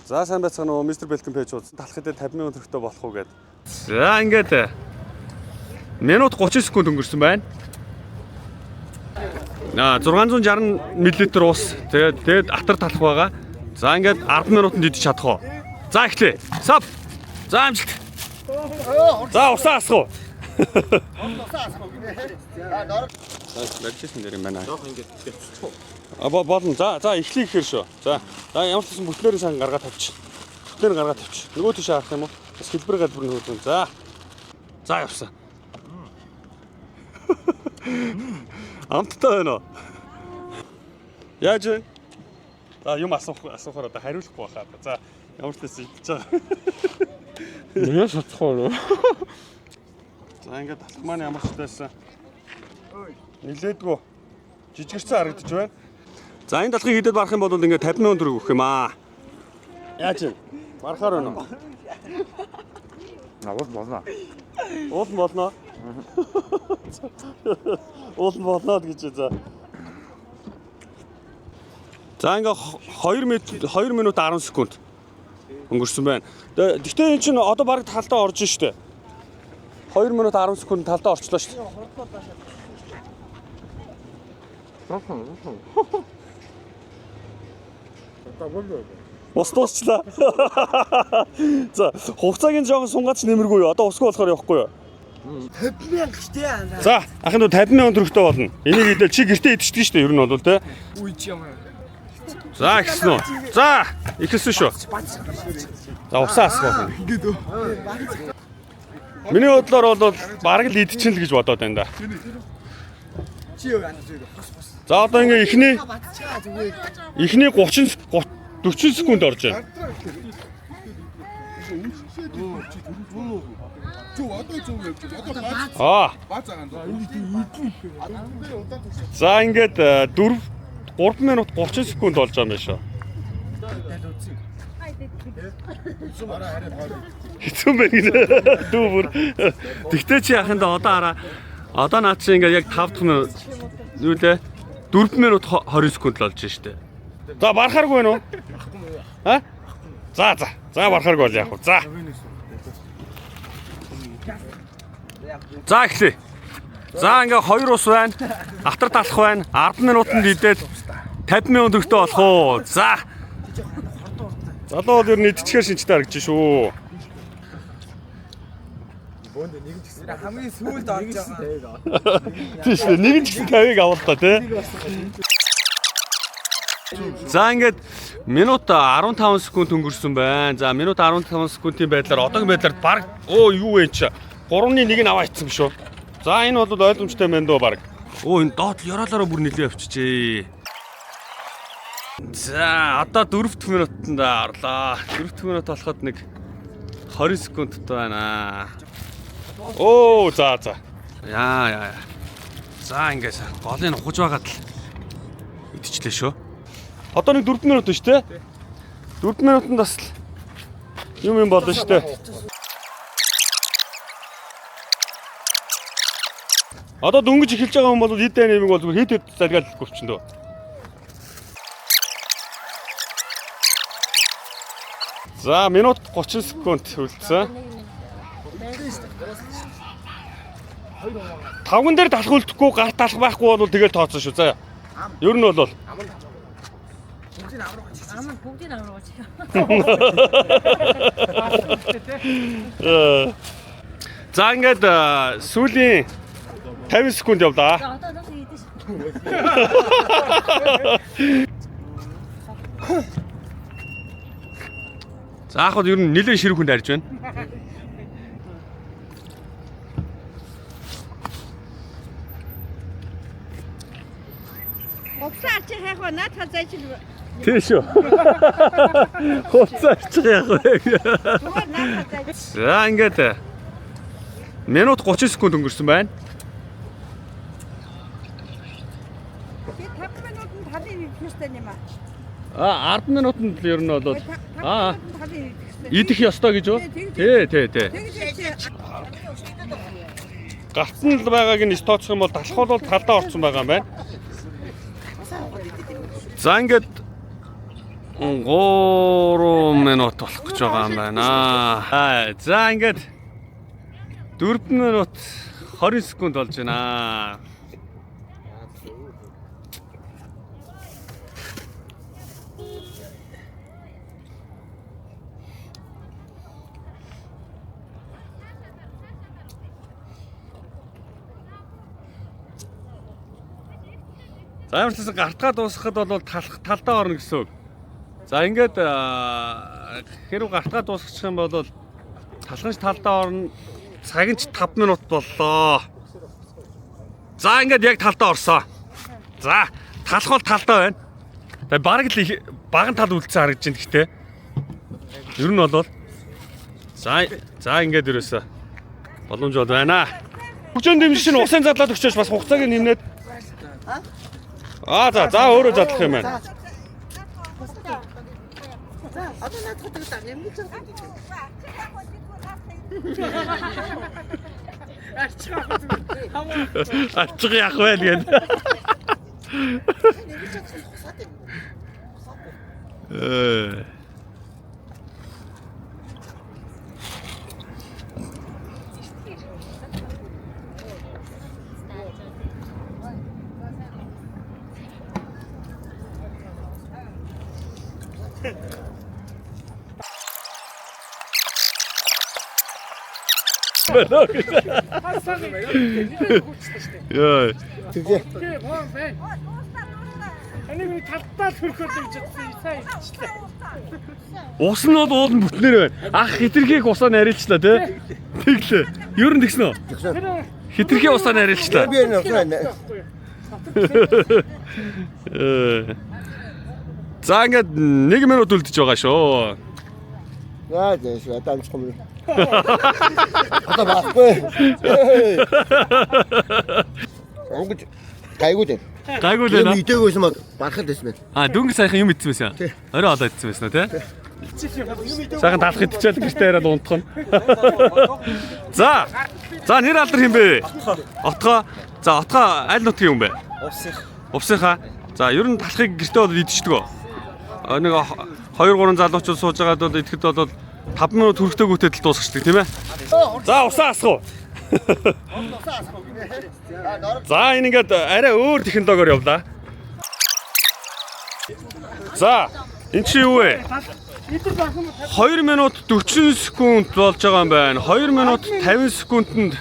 За сайн байцгаана уу мистер Бэлтэн пэйж уудсан талах хэдэ 50 минут өртөө болох уу гэд. За ингээд минут 30 секунд өнгөрсөн байна. 660 мл ус тэгээд атар талах байгаа. За ингээд 10 минутанд идэж чадах уу? За эхлэе. Сав. За амжилт. За усаа асах уу? Усаа асах уу гинэ. За логчсэн нэр юм байна. Жоох ингээд дэвчих. Болно. За эхлэе гэхээр шүү. За ямар ч гэсэн бүтлээрээ сайн гаргаад тавьчих. Бүтлээр гаргаад тавьчих. Нөгөө тийш харах юм уу? Бас хэлбэр гадбар нь хөөдөн. За явсан. Амттай байна уу? Яаж вэ? За юм асуухаар одоо хариулахгүй байхаа. За ямар ч байсан идэж байгаа. Яа шатахгүй юу? За ингээд талах маань ямар ч байсан. Нилээдгөө жижигэрсэн харагдаж байна. За энэ талхыг хідэд барах юм бол ингээд 50 минут төгрөг өгөх юм аа. Яаж вэ? Барахаар байна уу? Уул болно. Уул болно. Уул болно гэж за. За ингээ 2 минут 10 секунд өнгөрсөн байна. Гэхдээ эн чинь одоо бараг талдаа орж штэ. 2 минут 10 секунд талдаа орчлоо штэ. Ус дуусчлаа. За хугацааг нь жоохон сунгаач нэмэргүй юу? Одоо усгүй болохоор явахгүй юу? 50,000 штэ. За ахын дуу 50,000 төгрөгтэй болно. Энийг идэл чи гэртээ идчихдэг штэ ер нь бол те. Үйч юм. За ихсэн үү? За ихсэн шүү. За усаа асах болно. Миний бодлоор бол бараг л идчихэн л гэж бодоод байна да. За одоо ингээ эхний 40 секунд орж байна. За ингээд 3 минут 30 секунд болж байгаа юм шиг. Хэцүү байна гэдэг. Дүүбэр. Тэгтээ чи яханда одоо хараа. Одоо наад чи ингээд яг 5 дахь минут юу лээ? 4 минут 20 секунд л болж штэ. За барахааргүй байна уу? А? За барахааргүй бол яах вэ? За эхлэе. За ингээ 2 ус байна. Атар талах байна. 10 минутанд идээд 50 минут өртөө болох уу? За. Залуу бол ер нь идчихээр шинжтэй харагдаж шүү. Бөөнд нэг ч гэсэн хамгийн сүүлд орж байгаа. Тийм шүү. Нэг ч гэсэн 50-ыг авал та тий. За ингээд минут 15 секунд өнгөрсөн байна. За минут 15 секундын байдлаар одоогийн байдлаар баг юу вэ чи? 3-ны 1-ийг аваа ицсэн шүү. За энэ бол ойлгомжтой байна дөө баг. Энэ доод ёроолоороо бүр нэлээ авчижээ. За одоо 4 дахь минутанд орлоо. 4 дахь минут болоход нэг 20 секундтай байна. За. Яа. За ингээд голыг ухаж байгаад л идчихлээ шүү. Одоо нэг 4 минут шүү дээ. 4 минутанд бас юм болно шүү дээ. Одоо дөнгөж эхэлж байгаа юм бол хэд тань нэмэг бол зүгээр хэд залгаал гүвчин дөө. За минут 30 секунд үлдсэн. Тавган дээр талах үлдэхгүй гарт талах байхгүй бол тэгэл тооцсон шүү. За. Ер нь бол бүгдийг авруу гэж. За ингээд сүүлийн 50 секунд явлаа. За одоо идэж. За яг хөө ер нь нэлээд ширүүх хүнд харж байна. Хуцаа арчих яг наад хазаач л. Тийм шүү. Хуцаа арчих яг. За ингээд минут 30 секунд өнгөрсөн байна. 50 минутанд халын идэх юм аа. 10 минутанд л ер нь бол идэх ёстой гэж үү? Тий. Гацсан л байгааг нь тооцох юм бол талах бол талдаа орсон байгаа юм байна. За ингээд 3 минут болох гэж байгаа юм байна. За ингээд 4 минут 20 секунд болж байна. За ямарчсан гартгаа дуусгахад бол талдаа орно гэсэн үг. За ингээд хэрэг гартгаа дуусгачих юм бол талханч талдаа орно. Цаг нь 5 минут боллоо. За ингээд яг талдаа орсоо. За талх бол талдаа байна. Тэгээ бараг л баган тал үлдсэн харагдаж байна гэхдээ. Ер нь бол за ингээд ерөөсөө боломж бол байна. Хөгжөөнд дэмжиж чинь усын задлаад өгчөөш бас хугацааг нэмнээд. За өөрөө задлах юм байна. Одоо надад гэдэг нэмж Арчих яах вэ гээд. Яа. Энийг талдаа төрөхөд гэж сайн хэлчихлээ. Ус нь бол уулын бүтнээр байна. Ах хитрхийг усаа нарилчлаа тий. Тэглээ. Ер нь тэгсэн үү? Хитрхийг усаа нарилчлаа. Би энэ усаа. За ингээд 1 минут үлдэж байгаа шүү. Яа дэш атамч юм. Одоо баггүй. Онгод гайгүй дээ. Гайгүй л нэ. Идээгөөс маг барахад байсан байна. Дөнгө сайхан юм идсэн байсан. Орой олоо идсэн байсан тий. Сайхан талах идчихэл гэртээ яриад унтах нь. За нэр алдар хэм бэ? Отгоо. За отгоо аль нутгийн юм бэ? Увсынхаа. За ер нь талахыг гэртээ бол идчихдэг. Нэг 2-3 залуучууд сууж байгаад бол идэхэд бол 5 минут хүрхтэйгүүтэй л дуусчихдаг тийм ээ. За усаа асах уу. За энэ ингээд арай өөр технологиор явлаа. За энэ чи юу вэ? 2 минут 40 секунд болж байгаа юм байна. 2 минут 50 секундэд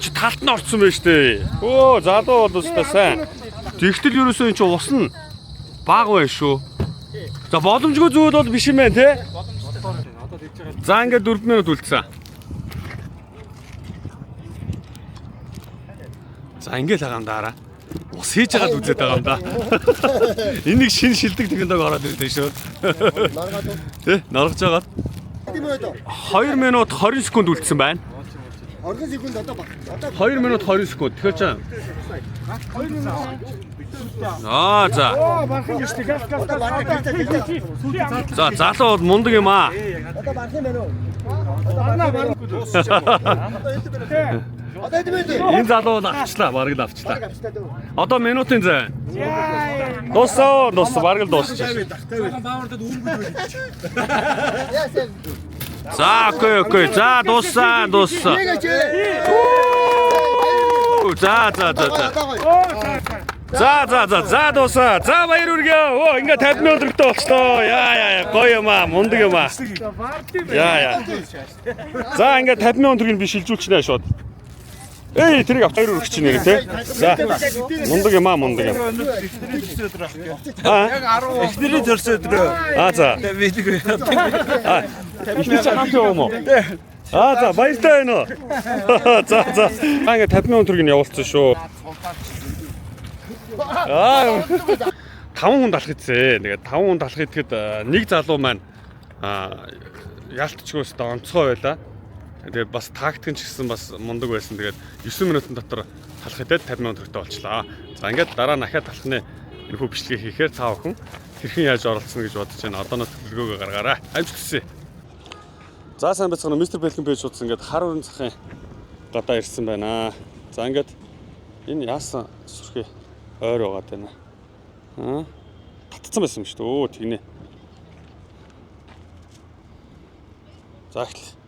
чи талд нь орсон байж тээ. Өө залуу бол өстой сайн. Тэгтэл ерөөсөө энэ чи ус нь баг байна шүү. За боломжгүй зүйл бол биш юм байна те. За ингээд 4 минут үлдсэн. За ингээд хагаам даараа. Ус хийж байгаад үзээд байгаа юм да. Энийг шин шилдэг технологи ороод ирдэ шүү. Тэ наргаж байгаа. 2 минут 20 секунд үлдсэн байна. 20 секунд одоо баг. 2 минут 20 секунд. Тэгэхээр чам. За. За залуу бол мундаг юм аа. Одоо барах юм байна уу? Одоо хэдэн минут? Энэ залуу бол авчлаа, бараг л авчлаа. Одоо минутын зай. Дуусаа, бараг л дуусчих. За, окей. За, дуусаа. За дуусаа. За баяр хүргэе. Ингээ 50 минут өргөдөө болчлоо. Яа, гоё юм аа, мундаг юм аа. Яа. За ингээ 50 минут өргөнд би шилжүүлчихнэ шууд. Тэрийг авч хоёр өргөж чинь нэрээ тий. За. Мундаг юм. Яг 10 эхнэрийн төрсөн өдрөө. За. Эхнэр чи хамт яваа мó? За баяртай байна уу? За. Ингээ 50 минут өргөнд явуулсан шүү. 5 хүн далах идсэн. Тэгээд 5 хүн далах идэхэд нэг залуу маань яалтчгөөс онцгой байлаа. Тэгээд бас тактик ч гэсэн бас мундаг байсан. Тэгээд 9 минутын дотор талах идээд 50 минут хүртэл болчлаа. За ингээд дараа нь ахаад талхны энэ хүү бичлэгээ хийхээр цаа охин хэрхэн яаж оролцсон гэж бодож байна. Одоо нь төлөвлөгөөгөө гаргаарай. Амжилт хүсье. За сайн байцгаана. Мистер Бэлхэн пэйж шуудсан ингээд хар өрн цахын гадаа ирсэн байна. За ингээд энэ яасан сүрхээ ойр байгаа тань. Татцсан байсан юм шүү дээ. Тэгнэ. За эхлэе.